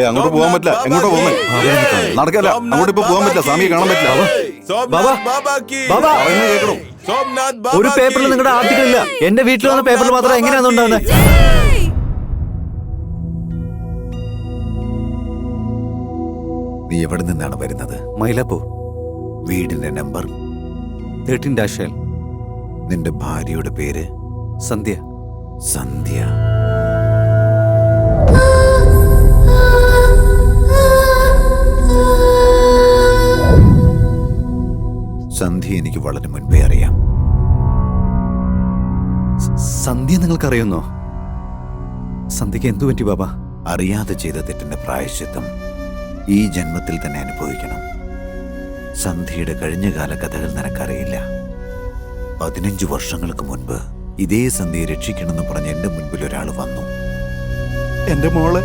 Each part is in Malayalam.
അങ്ങോട്ട് പോകാൻ പറ്റില്ല. എങ്ങോട്ടോ പോകുന്നേ? നടക്കല്ല. അങ്ങോട്ട് ഇപ്പൊ പോകാൻ പറ്റില്ല. സ്വാമിയെ കാണാൻ പറ്റില്ല. കേൾക്കണം. ഒരു പേപ്പറിൽ നിങ്ങളുടെ ആർട്ടിക്കിൾ ഇല്ല. എന്റെ വീട്ടിൽ വന്ന പേപ്പറിൽ മാത്രം എങ്ങനെയാണെന്ന് ഉണ്ടാവുന്നത്? നീ എവിടെ നിന്നാണ് വരുന്നത്? മൈലാപ്പൂർ. വീടിന്റെ നമ്പർ 13-L. നിന്റെ ഭാര്യയുടെ പേര്? സന്ധ്യ. സന്ധ്യ. സന്ധ്യ എനിക്ക് വളരെ മുൻപേ അറിയാം. സന്ധ്യ നിങ്ങൾക്കറിയുന്നോ? സന്ധ്യക്ക് എന്തു പറ്റി ബാബ? അറിയാതെ ചെയ്ത തെറ്റിന്റെ പ്രായശ്ചിത്തം ഈ ജന്മത്തിൽ തന്നെ അനുഭവിക്കണം. സന്ധ്യയുടെ കഴിഞ്ഞകാല കഥകൾ നിനക്കറിയില്ല. 15 വർഷങ്ങൾക്ക് മുൻപ് ഇതേ സന്ധ്യയെ രക്ഷിക്കണമെന്ന് പറഞ്ഞ് എന്റെ മുൻപിൽ ഒരാൾ വന്നു. എന്റെ മോളെ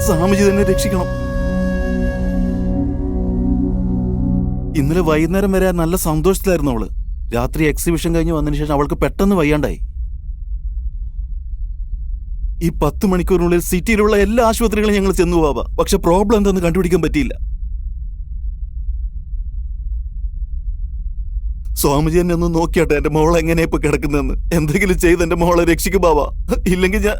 സ്വാമിജി തന്നെ രക്ഷിക്കണം. ഇന്നലെ വൈകുന്നേരം വരെ നല്ല സന്തോഷത്തിലായിരുന്നു അവള്. രാത്രി എക്സിബിഷൻ കഴിഞ്ഞ് വന്നതിന് ശേഷം അവൾക്ക് പെട്ടെന്ന് വയ്യാണ്ടായി. ഈ 10 മണിക്കൂറിനുള്ളിൽ സിറ്റിയിലുള്ള എല്ലാ ആശുപത്രികളും ഞങ്ങൾ ചെന്നു പോവാ. പക്ഷെ പ്രോബ്ലം എന്തെന്ന് കണ്ടുപിടിക്കാൻ പറ്റിയില്ല. സ്വാമിജി എന്നെ ഒന്ന് നോക്കിയാട്ടെ, എന്റെ മോളെ എങ്ങനെയാ ഇപ്പൊ കിടക്കുന്നതെന്ന്. എന്തെങ്കിലും ചെയ്ത് എന്റെ മോളെ രക്ഷിക്കും ബാബ. ഇല്ലെങ്കിൽ ഞാൻ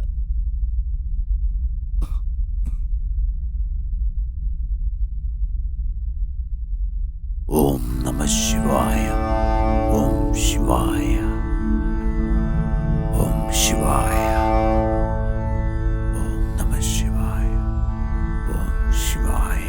ഓം നമഃ ശിവായ. ഓം ശിവായ. ഓം ശിവായ. ഓം നമഃ ശിവായ. ഓം ശിവായ.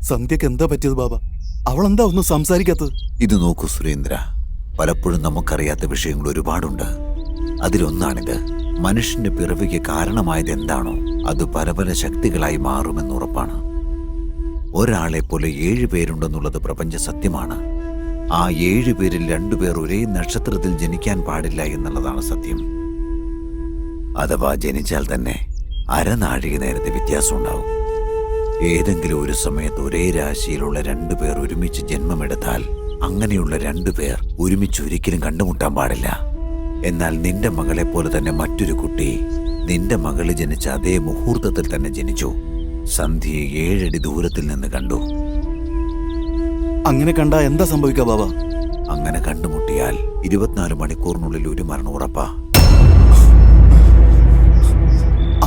സന്ധ്യക്ക് എന്താ പറ്റിയത് ബാബ? അവളെന്താ ഒന്നും സംസാരിക്കാത്തത്? ഇത് നോക്കൂ സുരേന്ദ്ര, പലപ്പോഴും നമുക്കറിയാത്ത വിഷയങ്ങൾ ഒരുപാടുണ്ട്. അതിലൊന്നാണിത്. മനുഷ്യന്റെ പിറവിക്ക് കാരണമായത് എന്താണോ അത് പല പല ശക്തികളായി മാറുമെന്നുറപ്പാണ്. ഒരാളെ പോലെ 7 പേരുണ്ടെന്നുള്ളത് പ്രപഞ്ച സത്യമാണ്. ആ 7 പേരിൽ 2 പേർ ഒരേ നക്ഷത്രത്തിൽ ജനിക്കാൻ പാടില്ല എന്നുള്ളതാണ് സത്യം. അഥവാ ജനിച്ചാൽ തന്നെ അരനാഴിക നേരത്തെ വ്യത്യാസം ഉണ്ടാവും. ഏതെങ്കിലും ഒരു സമയത്ത് ഒരേ രാശിയിലുള്ള 2 പേർ ഒരുമിച്ച് ജന്മമെടുത്താൽ അങ്ങനെയുള്ള 2 പേർ ഒരുമിച്ച് ഒരിക്കലും കണ്ടുമുട്ടാൻ പാടില്ല. എന്നാൽ നിന്റെ മകളെ പോലെ തന്നെ മറ്റൊരു കുട്ടി നിന്റെ മകള് ജനിച്ച അതേ മുഹൂർത്തത്തിൽ തന്നെ ജനിച്ചു. സന്ധ്യയെ 7 അടി ദൂരത്തിൽ നിന്ന് കണ്ടു. അങ്ങനെ കണ്ടാ എന്താ സംഭവിക്കാ ബാബ? അങ്ങനെ കണ്ടുമുട്ടിയാൽ 24 മണിക്കൂറിനുള്ളിൽ ഒരു മരണം ഉറപ്പാ.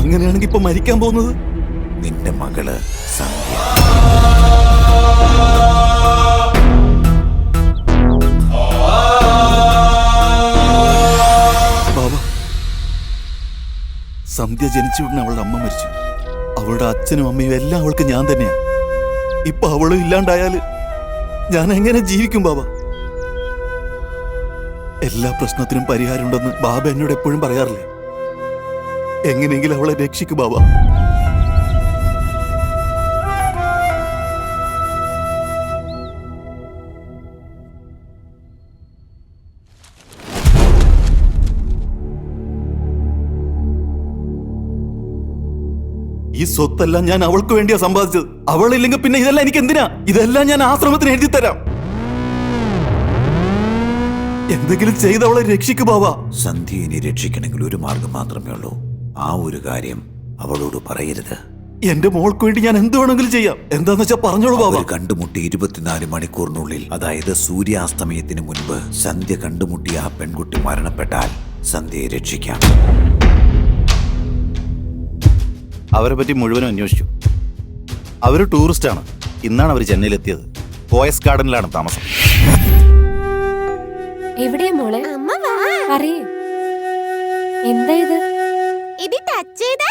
അങ്ങനെയാണെങ്കിൽ ഇപ്പൊ മരിക്കാൻ പോകുന്നത് നിന്റെ മകള് സന്ധ്യ. ബാബ, സന്ധ്യ ജനിച്ചു ഉടനെ അവളുടെ അമ്മ മരിച്ചു. അവളുടെ അച്ഛനും അമ്മയും എല്ലാം അവൾക്ക് ഞാൻ തന്നെയാ. ഇപ്പൊ അവളും ഇല്ലാണ്ടായാല് ഞാൻ എങ്ങനെ ജീവിക്കും ബാബ? എല്ലാ പ്രശ്നത്തിനും പരിഹാരമുണ്ടെന്ന് ബാബ എന്നോട് എപ്പോഴും പറയാറില്ലേ? എങ്ങനെയെങ്കിലും അവളെ രക്ഷിക്കും ബാബ. ഈ സ്വത്തെല്ലാം ഞാൻ അവൾക്ക് വേണ്ടിയാ സമ്പാദിച്ചത്. അവളില്ലെങ്കിൽ പിന്നെ ഇതെല്ലാം എനിക്ക് എന്തിനാ? ഇതെല്ലാം ഞാൻ ആശ്രമത്തിന് എഴുതി തരാം. എന്തെങ്കിലും ചെയ്ത് അവളെ രക്ഷിക്കു ബാബ. സന്ധ്യ ഇനി രക്ഷിക്കണമെങ്കിൽ ഒരു മാർഗം മാത്രമേ ഉള്ളൂ. ആ ഒരു കാര്യം അവളോട് പറയരുത്. എന്റെ മോൾക്ക് വേണ്ടി ഞാൻ എന്ത് വേണമെങ്കിലും ചെയ്യാം. എന്താന്ന് വെച്ചാ പറഞ്ഞോളൂ ബാബ. കണ്ടുമുട്ടി 24 മണിക്കൂറിനുള്ളിൽ, അതായത് സൂര്യാസ്തമയത്തിന് മുൻപ് സന്ധ്യ കണ്ടുമുട്ടിയ ആ പെൺകുട്ടി മരണപ്പെട്ടാൽ സന്ധ്യയെ രക്ഷിക്കാം. അവരെ പറ്റി മുഴുവനും അന്വേഷിച്ചു. അവര് ടൂറിസ്റ്റാണ്. ഇന്നാണ് അവർ ചെന്നൈയിലെത്തിയത്. പോയസ് ഗാർഡനിലാണ് താമസം. എവിടെയാ മോളെ? പറയേ, എന്താ ഇത്? ഇത് ടച്ച് ചെയ്തേ.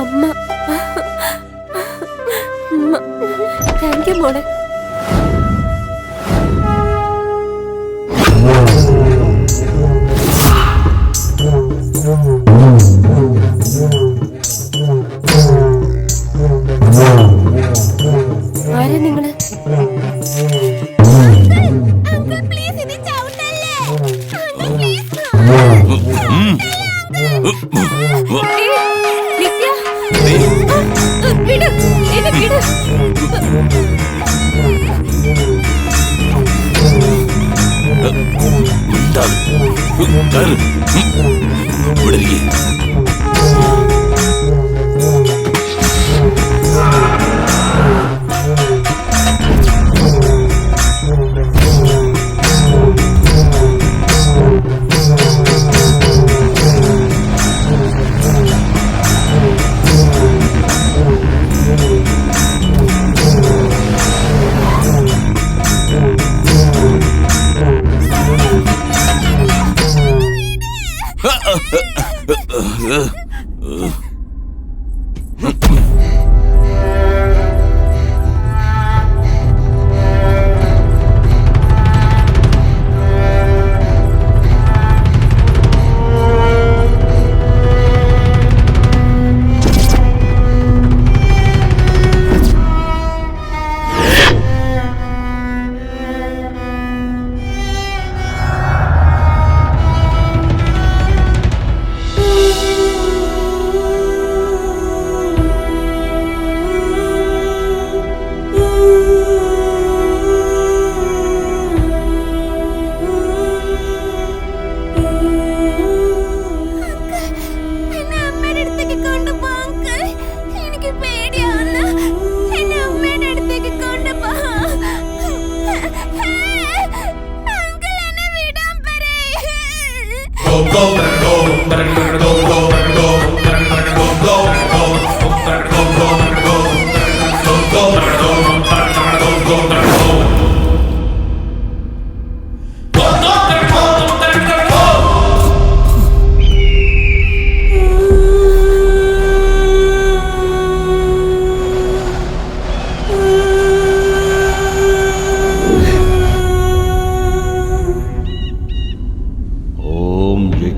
അമ്മ, താങ്ക് യു മോളെ. ആരാ നിങ്ങള്? പ്ലീസ് ഇത് ചവിട്ടല്ലേ. വിട്, എന്നെ വിട്.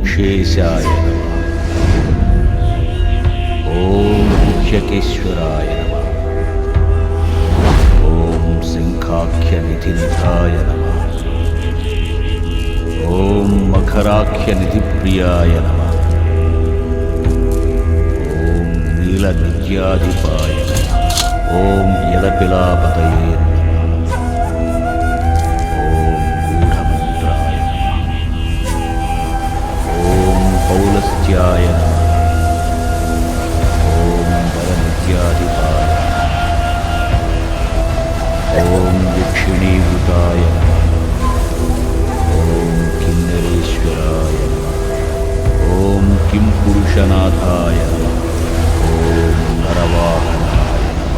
ऋषेशाय नमः। ओम ऋषकेश्वराय नमः। ओम सिंहाख्य निधिनिधाय नमः। ओम मकराख्य निधिप्रियाय नमः। ओम नीलनित्याधिपाय नमः। ओम यदपिलापतये नमः। पौलस्त्याय नमः। ओम बलनित्याधिपाय नमः। ओम दक्षिणीभूताय नमः। ओम किन्नरेश्वराय नमः। ओम किंपुरुषनाथाय नमः। ओम नरवाहनाय नमः।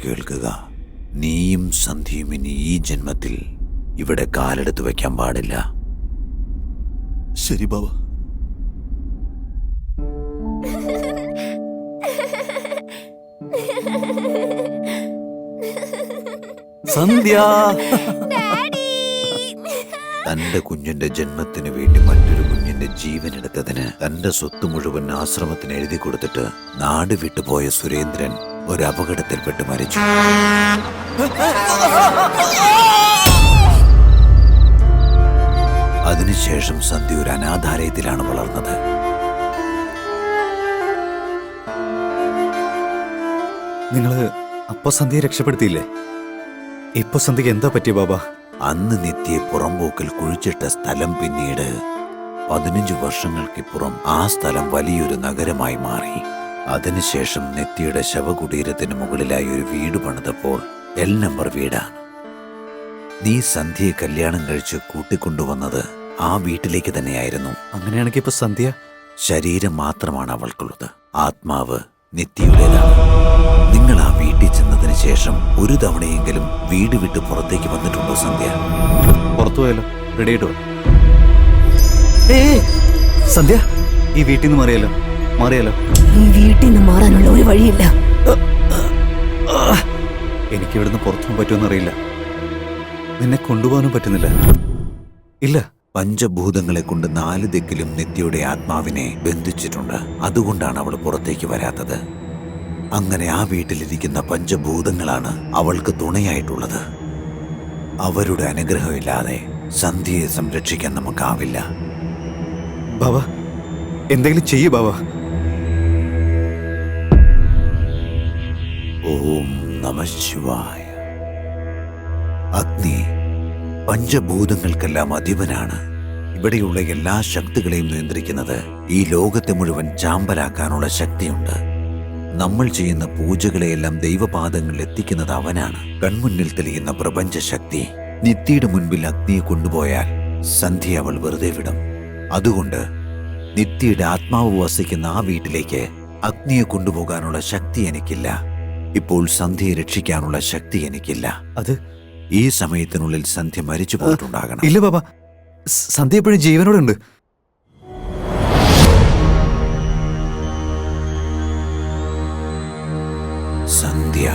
കേൾക്കുക. നീയും സന്ധ്യയും ഇനി ഈ ജന്മത്തിൽ ഇവിടെ കാലെടുത്ത് വെക്കാൻ പാടില്ല. ശരി ബാബ. സന്ധ്യ, തന്റെ കുഞ്ഞിന്റെ ജന്മത്തിന് വേണ്ടി മറ്റൊരു കുഞ്ഞിന്റെ ജീവൻ എടുത്തതിന് തന്റെ സ്വത്ത് മുഴുവൻ ആശ്രമത്തിന് എഴുതി കൊടുത്തിട്ട് നാട് വിട്ടുപോയ സുരേന്ദ്രൻ ഒരു അപകടത്തിൽപ്പെട്ട് മരിച്ചു. അതിനുശേഷം സന്ധ്യ ഒരു അനാഥാലയത്തിലാണ് വളർന്നത്. നിങ്ങള് അപ്പൊ സന്ധ്യയെ രക്ഷപ്പെടുത്തിയില്ലേ? ഇപ്പൊ സന്ധ്യക്ക് എന്താ പറ്റിയ ബാബ? അന്ന് നിത്യയെ പുറമ്പോക്കിൽ കുഴിച്ചിട്ട സ്ഥലം പിന്നീട് 15 വർഷങ്ങൾക്കിപ്പുറം ആ സ്ഥലം വലിയൊരു നഗരമായി മാറി. അതിനുശേഷം നിത്യയുടെ ശവകുടീരത്തിന് മുകളിലായി ഒരു വീട് പണിതപ്പോൾ L നമ്പർ വീടാണ്. നീ സന്ധ്യയെ കല്യാണം കഴിച്ച് കൂട്ടിക്കൊണ്ടുവന്നത് ആ വീട്ടിലേക്ക് തന്നെയായിരുന്നു. അങ്ങനെയാണെങ്കിൽ ഇപ്പൊ സന്ധ്യ ശരീരം മാത്രമാണ് അവൾക്കുള്ളത്, ആത്മാവ് നിത്യയുടേതാണ്. നിങ്ങൾ ആ വീട്ടിൽ ചെന്നതിന് ശേഷം ഒരു തവണയെങ്കിലും വീട് വിട്ട് പുറത്തേക്ക് വന്നിട്ടുണ്ടോ സന്ധ്യ? പുറത്തു പോയാലോ? റെഡി ആയിട്ട് സന്ധ്യ, ഈ വീട്ടിൽ നിന്ന് മാറിയാലോ? ഈ വീട്ടിൽ നിന്ന് മാറാനുള്ള ഒരു വഴിയില്ല. എനിക്ക് ഇവിടുന്ന് പുറത്തു പോകാൻ പറ്റുമെന്നറിയില്ല. നിന്നെ കൊണ്ടുപോകാനും പറ്റുന്നില്ല. ഇല്ല, പഞ്ചഭൂതങ്ങളെ കൊണ്ട് 4 ദിക്കിലും നിത്യയുടെ ആത്മാവിനെ ബന്ധിച്ചിട്ടുണ്ട്. അതുകൊണ്ടാണ് അവൾ പുറത്തേക്ക് വരാത്തത്. അങ്ങനെ ആ വീട്ടിലിരിക്കുന്ന പഞ്ചഭൂതങ്ങളാണ് അവൾക്ക് തുണയായിട്ടുള്ളത്. അവരുടെ അനുഗ്രഹമില്ലാതെ സന്ധ്യയെ സംരക്ഷിക്കാൻ നമുക്കാവില്ല. ബാബ, എന്തെങ്കിലും ചെയ്യൂ ബാബ. ഓം നമഃ ശിവായ. അഗ്നി പഞ്ചഭൂതങ്ങൾക്കെല്ലാം അധിപനാണ്. ഇവിടെയുള്ള എല്ലാ ശക്തികളെയും നിയന്ത്രിക്കുന്നത് ഈ ലോകത്തെ മുഴുവൻ ചാമ്പലാക്കാനുള്ള ശക്തിയുണ്ട്. നമ്മൾ ചെയ്യുന്ന പൂജകളെയെല്ലാം ദൈവപാദങ്ങളിൽ എത്തിക്കുന്നത് അവനാണ്. കൺമുന്നിൽ തെളിയുന്ന പ്രപഞ്ചശക്തി. നിത്യയുടെ മുൻപിൽ അഗ്നിയെ കൊണ്ടുപോയാൽ സന്ധ്യ അവൾ വെറുതെ വിടും. അതുകൊണ്ട് നിത്യയുടെ ആത്മാവ് വസിക്കുന്ന ആ വീട്ടിലേക്ക് അഗ്നിയെ കൊണ്ടുപോകാനുള്ള ശക്തി എനിക്കില്ല. ഇപ്പോൾ സന്ധ്യയെ രക്ഷിക്കാനുള്ള ശക്തി എനിക്കില്ല. അത് ഈ സമയത്തിനുള്ളിൽ സന്ധ്യ മരിച്ചു പോയിട്ടുണ്ടാകണം. ഇല്ല ബാബ, സന്ധ്യ എപ്പോഴും ജീവനോടെ ഉണ്ട്. സന്ധ്യ,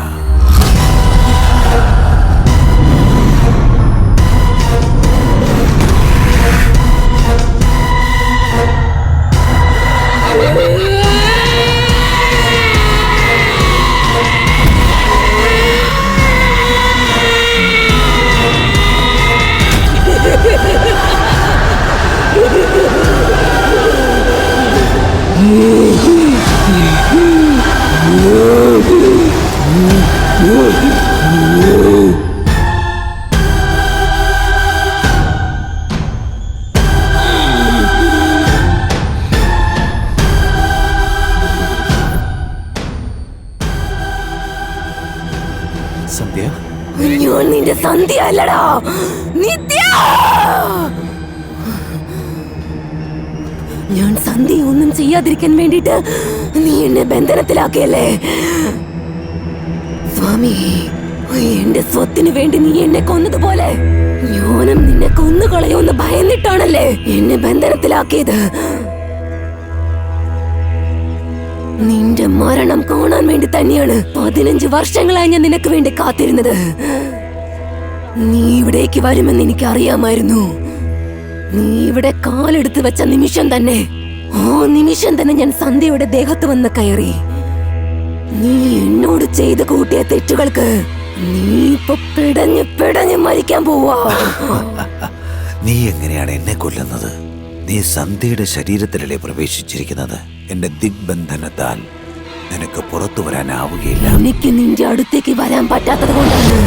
സന്ധ്യ, ഞാൻ നിന്റെ സന്ധ്യ അല്ലടാ, നിത്യ. ഞാൻ സന്ധ്യ ഒന്നും ചെയ്യാതിരിക്കാൻ വേണ്ടിട്ട് നീ എന്നെ ബന്ധനത്തിലാക്കിയല്ലേ സ്വാമി? എന്റെ സ്വത്തിന് വേണ്ടി നീ എന്നെ കൊന്നതുപോലെ ഞാനും നിന്നെ കൊന്നുകളയുമെന്ന് ഭയന്നിട്ടാണല്ലേ എന്നെ ബന്ധനത്തിലാക്കിയത്. നിന്റെ മരണം കാണാൻ വേണ്ടി തന്നെയാണ് 15 വർഷങ്ങളായി ഞാൻ നിനക്ക് വേണ്ടി കാത്തിരുന്നത്. നീ ഇവിടേക്ക് വരുമെന്ന് എനിക്ക് അറിയാമായിരുന്നു. നീ ഇവിടെ കാലെടുത്ത് വെച്ച നിമിഷം തന്നെ, ആ നിമിഷം തന്നെ ഞാൻ സന്ധ്യയുടെ ദേഹത്ത് വന്ന് കയറി. നീ എന്നോട് ചെയ്ത് കൂട്ടിയ തെറ്റുകൾക്ക് നീ ഇപ്പൊ പിടഞ്ഞ് മരിക്കാൻ പോവാ. നീ എങ്ങനെയാണ് എന്നെ കൊല്ലുന്നത്? നീ സന്ധ്യയുടെ ശരീരത്തിലല്ലേ പ്രവേശിച്ചിരിക്കുന്നത്? എന്റെ ദിഗ്ബന്ധനത്താൽ നിനക്ക് പുറത്തു വരാനാവുകയില്ല. എനിക്ക് നിന്റെ അടുത്തേക്ക് വരാൻ പറ്റാത്തത് കൊണ്ടാണ്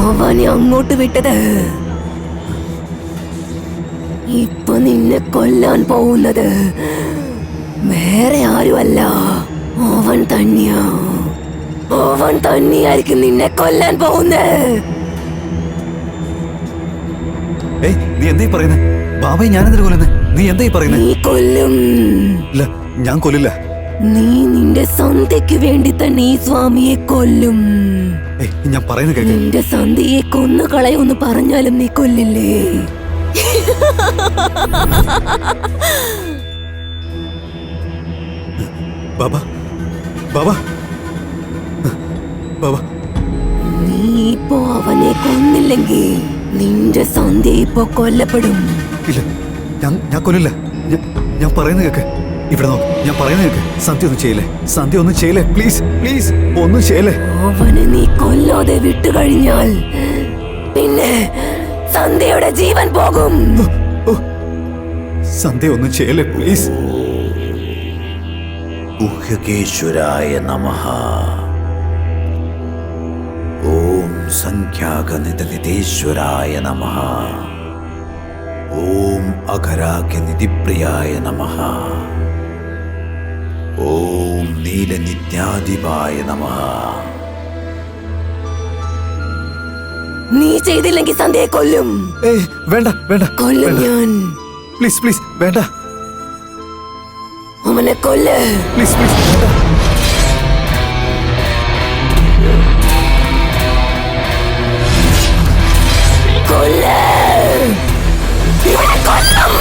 അവനെ അങ്ങോട്ട് വിട്ടത്. ഇപ്പൊ നിന്നെ കൊല്ലാൻ പോകുന്നത് വേറെ ആരുമല്ല, അവൻ തന്നെയായിരിക്കും നിന്നെ കൊല്ലാൻ പോകുന്നത്. നീ എന്തായി പറയുന്നത്? ബാബയെ ഞാനെന്തിനു കൊല്ലുന്നത്? നീ എന്തായി പറയുന്നത്? നീ കൊല്ലും. ഇല്ല, ഞാൻ കൊല്ലില്ല. നീ നിന്റെ സന്ധ്യയ്ക്ക് വേണ്ടി തന്നെ ഈ സ്വാമിയെ കൊല്ലും. ഏയ്, ഞാൻ പറയുന്നത് കേക്ക്. നിന്റെ സന്ധ്യയെ കൊന്നു കളയൊന്ന് പറഞ്ഞാലും നീ കൊല്ലില്ലേ? ബാബാ ബാബാ ബാബാ, നീ ഇപ്പോ അവനെ കൊന്നില്ലെങ്കിൽ നിന്റെ സന്ധ്യ ഇപ്പോ കൊല്ലപ്പെടും. ഇല്ല, ഞാൻ കൊല്ലില്ല. ഞാൻ പറയുന്നത് കേക്ക്. ഇവിടെ നോക്ക്, ഞാൻ പറയുന്നത് കേക്ക്. സന്ധ്യ ഒന്നും ചെയ്യല്ലേ, സന്ധ്യ ഒന്നും ചെയ്യല്ലേ, പ്ലീസ് പ്ലീസ്, ഒന്നും ചെയ്യല്ലേ. അവനെ നീ കൊല്ലാതെ വിട്ടുകഴിഞ്ഞാൽ പിന്നെ സന്ധ്യയുടെ ജീവൻ പോകും. സന്ധ്യ ഒന്നും ചെയ്യല്ലേ, പ്ലീസ്. ഗുഹ്യകേശ്വരായ നമഃ. ഓം സംഖ്യാകനിതനിതേശ്വരായ നമഃ. ഓം അഘരാഗ്യനിധിപ്രിയായ നമഃ. ഓം നീലനിത്യാധിപായ നമഃ. നീ ചെയ്തില്ലെങ്കിൽ സന്ധ്യയെ കൊല്ലും. ഏയ്, വേണ്ട വേണ്ട, കൊല്ലും ഞാൻ. പ്ലീസ് പ്ലീസ്, വേണ്ട അവനെ കൊല്ല്. പ്ലീസ് പ്ലീസ്, വേണ്ട. കൊല്ല്. ഇവനെ കൊല്ലും.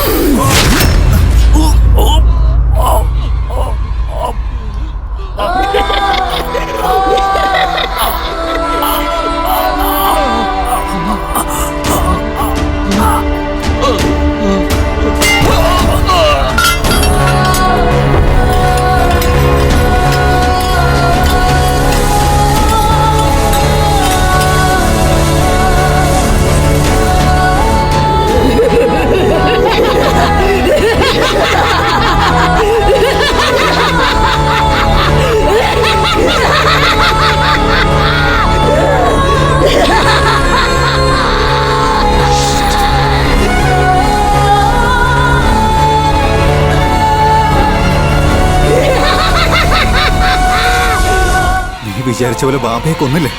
നീ വിചാരിച്ച പോലെ ബാബയെ കൊന്നില്ലേ,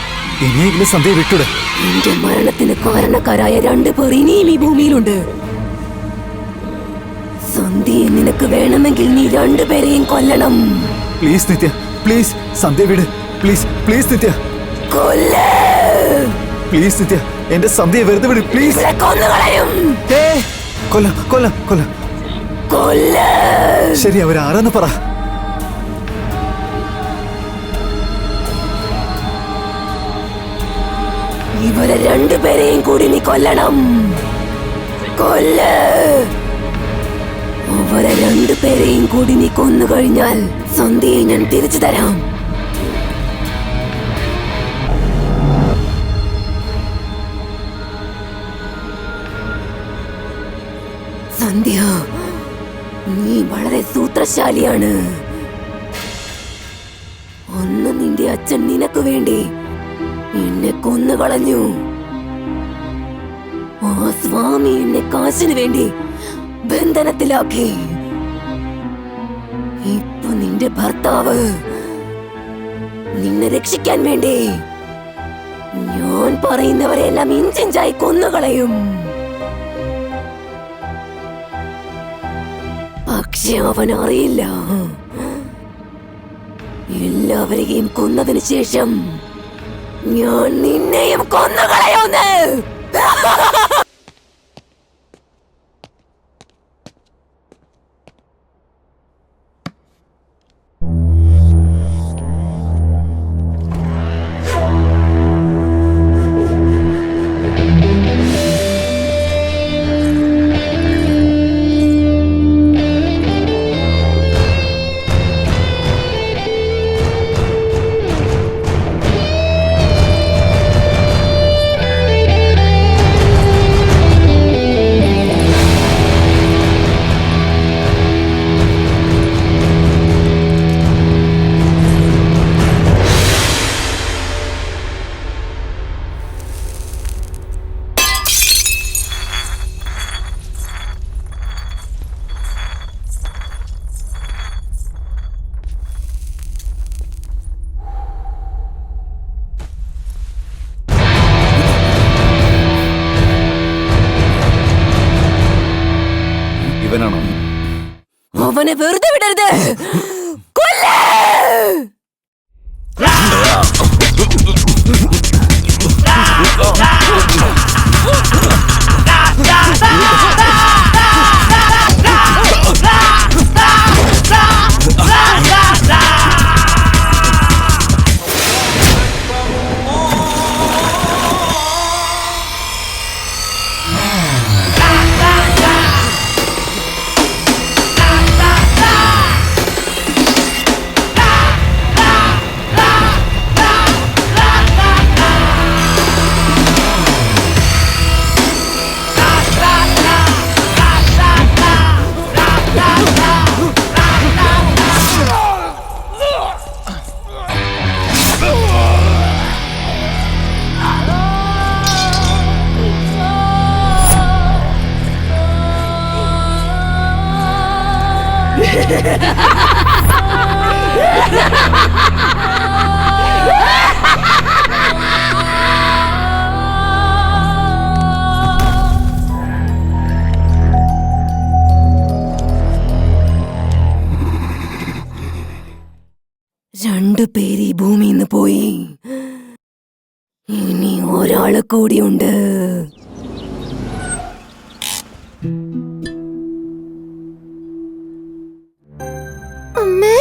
ഇനിയെങ്കിലും സന്ധ്യ വിട്ടുടെ. എന്റെ മരണത്തിന് കാരണക്കാരായ 2 പേർ ഇനിയും ഈ ഭൂമിയിലുണ്ട്. സന്ധ്യയെ നിനക്ക് വേണമെങ്കിൽ നീ 2 പേരെയും കൊല്ലണം. പ്ലീസ് നിത്യ, പ്ലീസ് സന്ധ്യ വിട്, പ്ലീസ് പ്ലീസ് നിത്യ, കൊല്ല്. പ്ലീസ് നിത്യ, എന്റെ സന്ധ്യയെ വെറുതെ വിട്, പ്ലീസ്. ഇവളെ കൊന്നുകളയും. കൊല്ലാം കൊല്ലാം കൊല്ലാം. കൊല്ല്. ശരി, അവരാരെന്ന് പറ. ഇവരെ 2 പേരെയും കൂടി നീ കൊല്ലണം. കൊല്ല്. അവരെ 2 പേരെയും കൂടി നീ കൊന്നു കഴിഞ്ഞാൽ സന്ധ്യയെ ഞാൻ തിരിച്ചു തരാം. സന്ധ്യ, നീ വളരെ സൂത്രശാലിയാണ്. അന്ന് നിന്റെ അച്ഛൻ നിനക്ക് വേണ്ടി എന്നെ കൊന്നുകളഞ്ഞു. ആ സ്വാമി എന്നെ കാശിന് വേണ്ടി ബന്ധനത്തിലാക്കി. ഇപ്പൊ നിന്റെ ഭർത്താവ് നിന്നെ രക്ഷിക്കാൻ വേണ്ടി ഞാൻ പറയുന്നവരെല്ലാം ഇഞ്ചിഞ്ചായി കൊന്നുകളയും. പക്ഷെ അവൻ അറിയില്ല, എല്ലാവരെയും കൊന്നതിന് ശേഷം ഞാൻ നിന്നെയും കൊന്നുകളയുന്നു. ഇവനാണോ? അവനെ വെറുതെ വിടരുത്. കൊല്ല്! രണ്ടുപേര് ഈ ഭൂമിയിൽ നിന്ന് പോയി. ഇനി ഒരാള് കൂടിയുണ്ട്. അമ്മേ,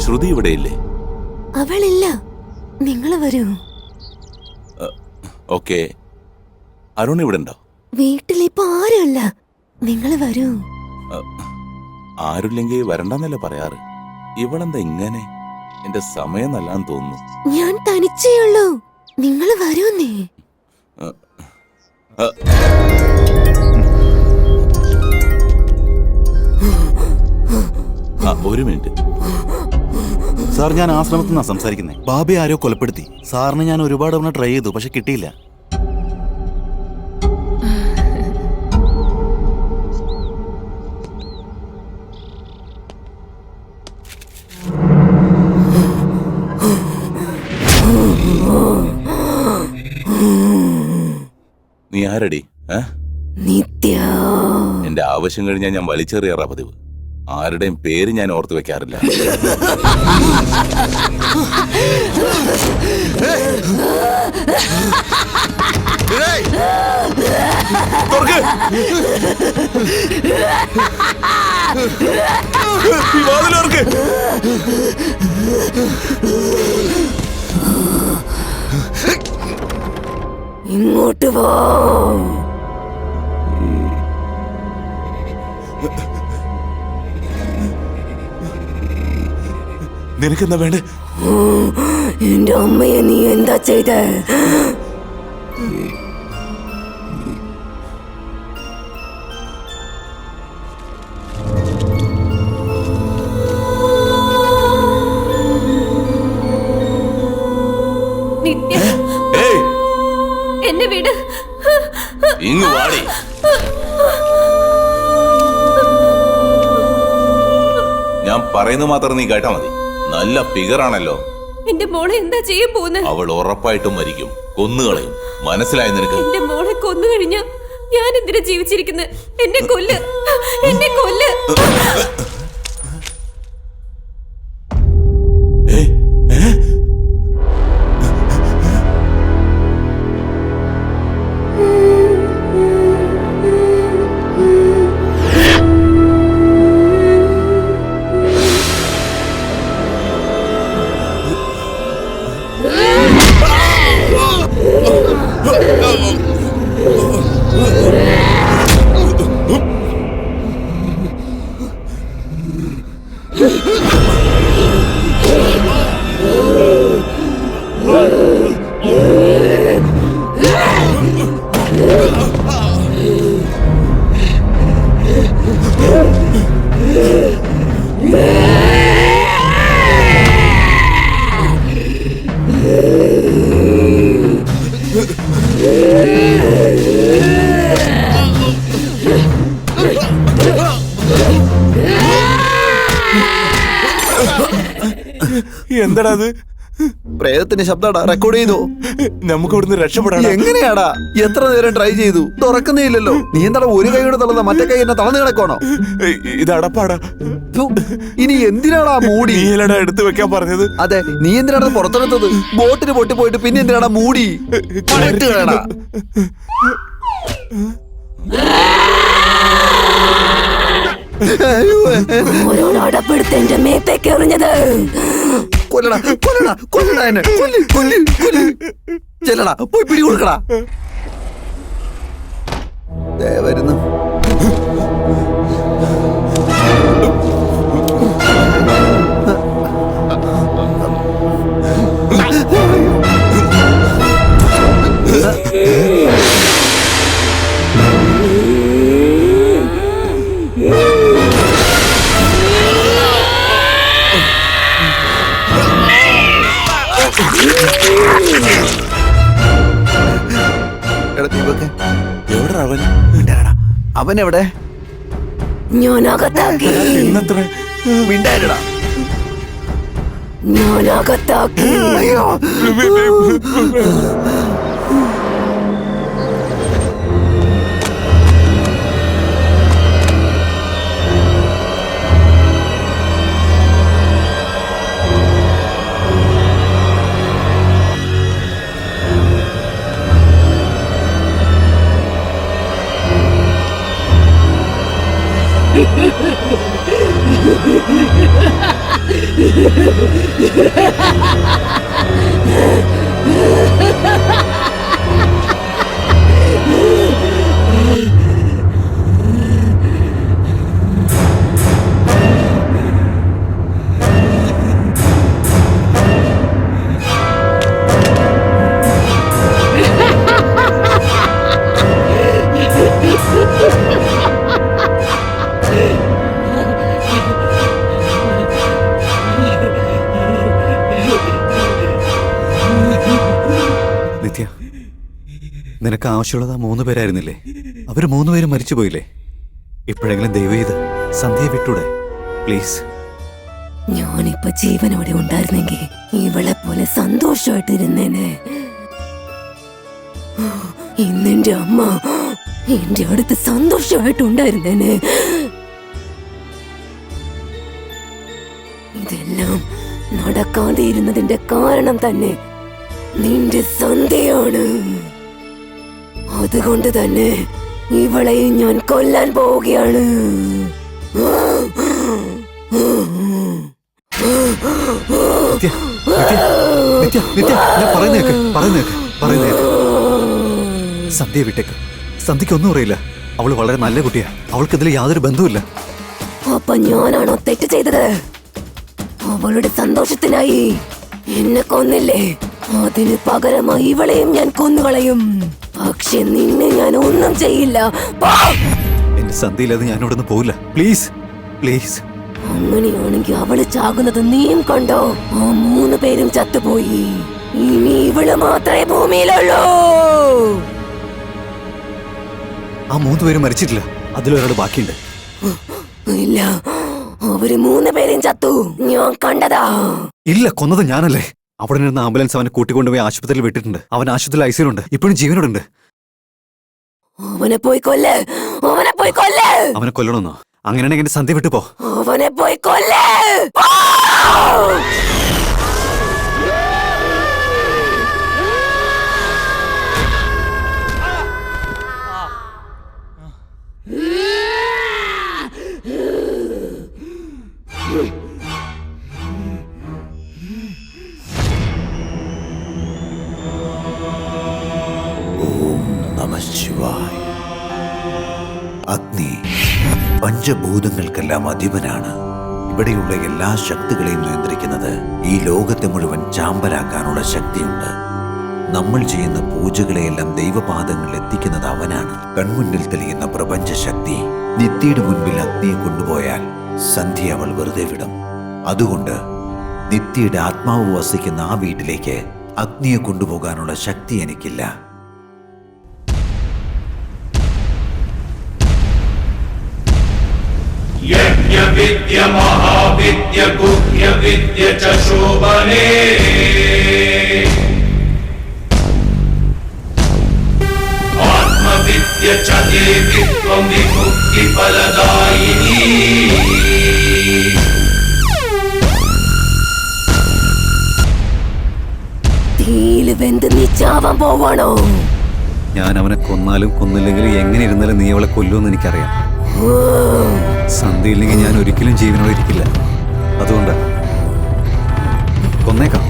ശ്രുതി ഇവിടെയില്ലേ? അവളില്ല. നിങ്ങള് വരൂ. ഓക്കെ. അരുൺ ഇവിടെ ഉണ്ടോ? വീട്ടിലിപ്പോ ആരുമല്ല. നിങ്ങള് വരൂ. ആരുമില്ലെങ്കിൽ വരണ്ടെന്നല്ലേ പറയാറ്. ഇവളെന്താ ഇങ്ങനെ? എന്റെ സമയം നല്ലാന്ന് തോന്നുന്നു. ഞാൻ തനിച്ചേ ഉള്ളൂ. നിങ്ങള് വരൂന്നേ. ഒരു മിനിറ്റ് സാർ, ഞാൻ ആശ്രമത്തിൽ നിന്നാണ് സംസാരിക്കുന്നത്. ബാബയെ ആരോ കൊലപ്പെടുത്തി. സാറിന് ഞാൻ ഒരുപാട് തവണ ട്രൈ ചെയ്തു, പക്ഷെ കിട്ടിയില്ല. നീ ആരടി? നിത്യ. എന്റെ ആവശ്യം കഴിഞ്ഞാൽ ഞാൻ വലിച്ചെറിയാറാ പതിവ്. ആരുടെയും പേര് ഞാൻ ഓർത്തു വെക്കാറില്ല. ഇങ്ങോട്ട് വാ. നിനക്കെന്താ വേണ്ടേ? എന്റെ അമ്മയെ നീ എന്താ ചെയ്ത? നിത്യ, എന്നെ വിട്. ഇങ്ങ് വാടി. ഞാൻ പറയുന്നത് മാത്രം നീ കേട്ടാ മതി. നല്ല ഫിഗറാണല്ലോ. എന്റെ മോളെ എന്താ ചെയ്യാൻ പോകുന്നത്? അവൾ ഉറപ്പായിട്ടും മരിക്കും. കൊന്നുകളയും. മനസ്സിലായി നിനക്ക്? എന്റെ മോളെ കൊന്നു കഴിഞ്ഞ ഞാൻ എന്തിനാ ജീവിച്ചിരിക്കുന്നത്? എന്നെ കൊല്ല്, എന്നെ കൊല്ല്. എന്താടാ അത്? പ്രേതത്തിന്റെ ശബ്ദാടാ, റെക്കോർഡ് ചെയ്തോ? നമുക്ക് ഇവിടുന്ന് രക്ഷപ്പെടാം. എങ്ങനെയാടാ? എത്ര നേരം ട്രൈ ചെയ്തു, തുറക്കുന്നേ ഇല്ലല്ലോ. നീ എന്താടാ ഒരു കൈയോടെ തളർന്ന മറ്റേ കൈ എന്നെ തളർന്നു കിടക്കണോ? ഇത് അടപ്പാടാ. ഇനി എന്തിനാടാ മൂടി? നീലടാ എടുത്തു വെക്കാൻ പറഞ്ഞത്. അതെ, നീ എന്തിനാണ് പുറത്തെടുത്തത്? ബോട്ടിന് പൊട്ടി പോയിട്ട് പിന്നെ എന്തിനാടാ മൂടി? കറക്റ്റ് കളയടാ. അടപ്പെടുത്ത് എന്റെ മേത്തേക്ക് എറിഞ്ഞത്. കൊല്ലടാ കൊല്ലടാ കൊല്ലടാ എന്നെ. കൊല്ല് കൊല്ല് കൊല്ല്. ചെല്ലടാ, പോയി പിടി കൊടുക്കടാ. വരുന്നു. അവൻ എവിടെ? ഞാൻ അകത്താക്കി. മിണ്ടായിരടാ. ഞാൻ അകത്താക്കി. അയ്യോ. നിത്യ, നിനക്ക് ആവശ്യമുള്ളത് ആ 3 പേരായിരുന്നില്ലേ? അവര് 3 പേരും മരിച്ചു പോയില്ലേ? ഇപ്പോഴെങ്കിലും ദയവ് ചെയ്ത് സന്ധ്യയെ വിട്ടൂടെ പ്ലീസ്? ഞാനിപ്പോ ജീവനോടെ ഉണ്ടായിരുന്നെങ്കിൽ ഇവളെ പോലെ സന്തോഷമായിട്ടിരുന്നേനെ. ഇന്നെന്റെ അമ്മ എന്റെ അടുത്ത് സന്തോഷമായിട്ടുണ്ടായിരുന്നേനെ. ഇതെല്ലാം നടക്കാതെ ഇരുന്നതിന്റെ കാരണം തന്നെ നിന്റെ സന്ധ്യയാണ്. അതുകൊണ്ട് തന്നെ ഇവളെയും ഞാൻ കൊല്ലാൻ പോവുകയാണ്. സന്ധ്യ വിട്ടേക്ക്. സന്ധ്യക്ക് ഒന്നും അറിയില്ല. അവള് വളരെ നല്ല കുട്ടിയാ. അവൾക്ക് ഇതിൽ യാതൊരു ബന്ധവുമില്ല. അപ്പൊ ഞാനാണോ തെറ്റ് ചെയ്തത്? അവളുടെ സന്തോഷത്തിനായി എന്നെ കൊന്നില്ലേ? അതിന് പകരമായി ഇവളെയും ഞാൻ കൊന്നുകളയും. പക്ഷെ നിന്നെ ഞാൻ ഒന്നും ചെയ്യില്ല. എന്റെ സന്ധ്യയില്ലാതെ ഞാൻ ഇവിടെ നിന്ന് പോവില്ല. Please please. അങ്ങനെയാണെങ്കിൽ അവള് ചാകുന്നത് നീയും കണ്ടോ? ആ 3 പേരും ചത്തുപോയി. ഇനി ഇവള് മാത്രമേ ഭൂമിയിലുള്ളൂ. ആ 3 പേരും മരിച്ചിട്ടില്ല. അതിലൊരാൾ ബാക്കിയുണ്ട്. ഇല്ല, അവര് 3 പേരും ചത്തു. ഞാൻ കണ്ടതാ. ഇല്ല, കൊന്നത് ഞാനല്ലേ. അവിടെ നിന്ന് ആംബുലൻസ് അവനെ കൂട്ടിക്കൊണ്ടുപോയി ആശുപത്രിയിൽ വിട്ടിട്ടുണ്ട്. അവൻ ആശുപത്രിയിൽ ഐസിയിലുണ്ട്. ഇപ്പോഴും ജീവനോടുണ്ട്. അവനെ പോയി കൊല്ല്. അവനെ പോയി കൊല്ല്. അവനെ കൊല്ലണമെന്നോ? അങ്ങനെയാണെങ്കിൽ എന്റെ സന്ധ്യ വിട്ടു പോ. അവനെ പോയി കൊല്ല്. അഗ്നി പഞ്ചഭൂതങ്ങൾക്കെല്ലാം അധിപനാണ്. ഇവിടെയുള്ള എല്ലാ ശക്തികളെയും നിയന്ത്രിക്കുന്നത്. ഈ ലോകത്തെ മുഴുവൻ ചാമ്പലാക്കാനുള്ള ശക്തിയുണ്ട്. നമ്മൾ ചെയ്യുന്ന പൂജകളെയെല്ലാം ദൈവപാദങ്ങളിൽ എത്തിക്കുന്നത് അവനാണ്. കൺമുന്നിൽ തെളിയുന്ന പ്രപഞ്ച ശക്തി. നിത്യയുടെ മുൻപിൽ അഗ്നിയെ കൊണ്ടുപോയാൽ സന്ധ്യ അവൾ വെറുതെ വിടും. അതുകൊണ്ട് നിത്യയുടെ ആത്മാവ് വസിക്കുന്ന ആ വീട്ടിലേക്ക് അഗ്നിയെ കൊണ്ടുപോകാനുള്ള ശക്തി എനിക്കില്ല. यज्ञविद्य महाविद्य गुह्य विद्य च शोभने आत्मविद्य च देवित्वं विमुक्ति फलदायिनी തീയില് വെന്ത് നീ ചാവാൻ പോവാണോ? ഞാൻ അവനെ കൊന്നാലും കൊന്നില്ലെങ്കിലും എങ്ങനെ ഇരുന്നാലും നീ അവളെ കൊല്ലുമെന്ന് എനിക്കറിയാം. സന്ധ്യയില്ലെങ്കിൽ ഞാൻ ഒരിക്കലും ജീവനോടെ ഇരിക്കില്ല. അതുകൊണ്ട് കൊന്നേക്കാം.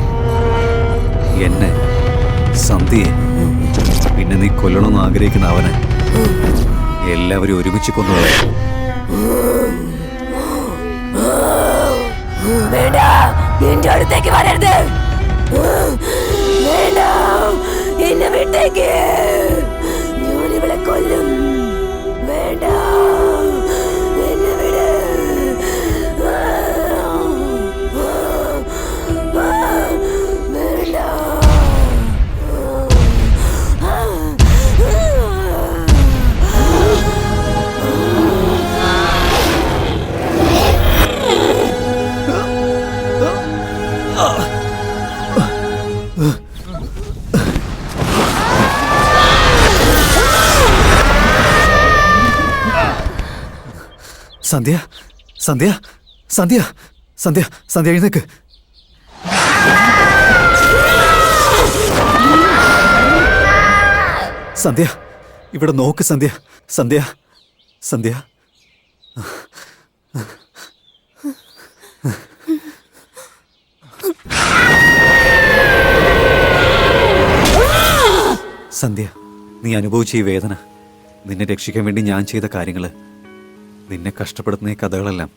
എന്നെ, സന്ധ്യയെ, പിന്നെ നീ കൊല്ലണമെന്ന് ആഗ്രഹിക്കുന്ന അവനെ എല്ലാവരും ഒരുമിച്ച് കൊന്നുകളയാം. വേണ്ട, എന്റെ അടുത്തേക്ക് വരരുത്. വേണ്ട, എന്നെ വിട്ടേക്ക്. ഞാനിവളെ കൊല്ലും. വേണ്ട, എന്നെ വിട്. വേണ്ട. സന്ധ്യ, സന്ധ്യ, സന്ധ്യ, സന്ധ്യ, സന്ധ്യ എഴുന്നേക്ക്. സന്ധ്യ, ഇവിടെ നോക്ക് സന്ധ്യ, സന്ധ്യ, സന്ധ്യ. സന്ധ്യ, നീ അനുഭവിച്ച ഈ വേദന, നിന്നെ രക്ഷിക്കാൻ വേണ്ടി ഞാൻ ചെയ്ത കാര്യങ്ങള്, നിന്നെ കഷ്ടപ്പെടുത്തുന്ന ഈ കഥകളെല്ലാം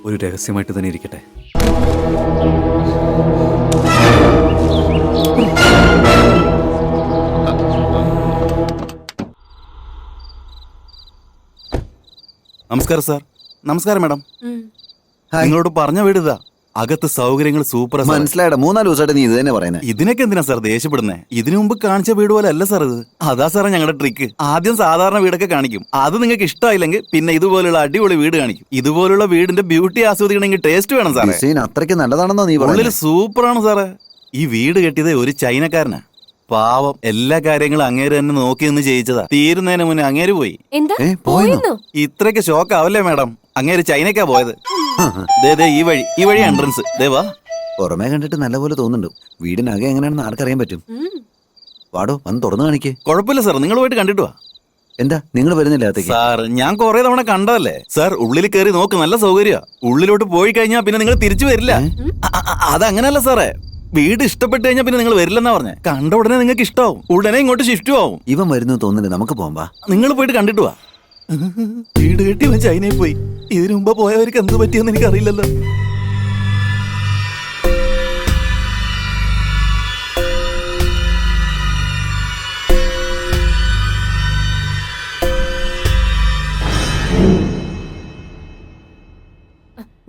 ഒരു രഹസ്യമായിട്ട് തന്നെ ഇരിക്കട്ടെ. നമസ്കാരം സാർ. നമസ്കാരം മാഡം. നിങ്ങളോട് പറഞ്ഞ വീട് ഇതാ. അകത്ത് സൗകര്യങ്ങൾ സൂപ്പർ. മനസ്സിലായിട 3-4 ദിവസമായിട്ട് നീ ഇത് തന്നെ പറയുന്നത്. ഇതിനൊക്കെ എന്തിനാ സാർ ദേഷ്യപ്പെടുന്നേ? ഇതിനു മുമ്പ് കാണിച്ച വീട് പോലെ അല്ല സാർ ഇത്. അതാ സാറേ ഞങ്ങളുടെ ട്രിക്ക്. ആദ്യം സാധാരണ വീടൊക്കെ കാണിക്കും. അത് നിങ്ങൾക്ക് ഇഷ്ടമായില്ലെങ്കിൽ പിന്നെ ഇതുപോലുള്ള അടിപൊളി വീട് കാണിക്കും. ഇതുപോലുള്ള വീടിന്റെ ബ്യൂട്ടി ആസ്വദിക്കണമെങ്കിൽ ടേസ്റ്റ് വേണം സാറേ. ഡിസൈൻ അത്രയ്ക്ക് നല്ലതാണെന്നോ നീ ഉള്ളിൽ പറയുന്നത്? സൂപ്പറാണ് സാറേ. ഈ വീട് കെട്ടിയത് ഒരു ചൈനക്കാരനാ. പാവം, എല്ലാ കാര്യങ്ങളും അങ്ങേര് തന്നെ നോക്കി നിന്ന് ചെയ്യിച്ചതാ. തീരുന്നതിന് മുന്നേ അങ്ങേര് പോയി. എന്താ പോയിന്നോ? പോയെന്നോ? ഇത്രയ്ക്ക് ഷോക്ക് ആവല്ലേ മാഡം? അങ്ങേര് ചൈനക്കാ പോയത്. ദേ ഈ വഴി എൻട്രൻസ്. ദേവാ, പുറമേ കണ്ടിട്ട് നല്ലപോലെ തോന്നുന്നുണ്ട്. വീടിനകം എങ്ങനെയാണെന്ന് ആർക്കറിയാൻ പറ്റും? വാടോ, വന്ന് തുറന്നു കാണിക്കേ. കുഴപ്പമില്ല സാർ, നിങ്ങൾ പോയിട്ട് കണ്ടിട്ട് വാ. എന്താ നിങ്ങൾ വരുന്നില്ല അകത്തേക്ക്? സാർ, ഞാൻ കുറെ തവണ കണ്ടതല്ലേ സാർ. ഉള്ളിൽ കയറി നോക്ക്, നല്ല സൗകര്യ. ഉള്ളിലോട്ട് പോയി കഴിഞ്ഞാൽ പിന്നെ നിങ്ങൾ തിരിച്ചു വരില്ല. അതങ്ങനല്ല സാറേ. വീട് ഇഷ്ടപ്പെട്ട് കഴിഞ്ഞാൽ പിന്നെ നിങ്ങൾ വരില്ലെന്നാ പറഞ്ഞേ. കണ്ട ഉടനെ നിങ്ങൾക്ക് ഇഷ്ടാവും. ഉടനെ ഇങ്ങോട്ട് ഷിഫ്റ്റും ആവും. ഇവൻ വരുന്നു തോന്നുന്നില്ല. നമുക്ക് പോകാം. നിങ്ങൾ പോയിട്ട് കണ്ടിട്ട് വാ. വീട് കെട്ടി അവൻ ചൈനയിൽ പോയി. ഇതിനു മുമ്പ് പോയവർക്ക് എന്ത് പറ്റിയെന്ന് എനിക്ക് അറിയില്ലല്ലോ.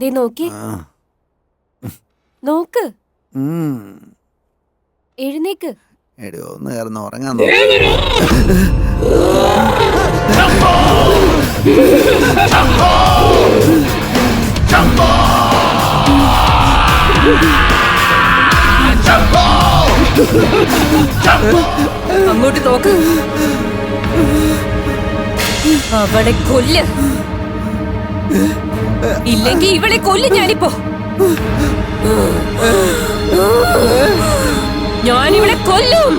ദേ നോക്കി നോക്ക്. എഴുന്നേക്ക്. എടോ, ഒന്ന് കയറുന്ന ഉറങ്ങാൻ നോക്ക്. അങ്ങോട്ട് നോക്ക്. അവളെ കൊല്ല്. ഇല്ലെങ്കിൽ ഇവളെ കൊല്ലും ഞാനിപ്പോ. ഞാനിവളെ കൊല്ലും.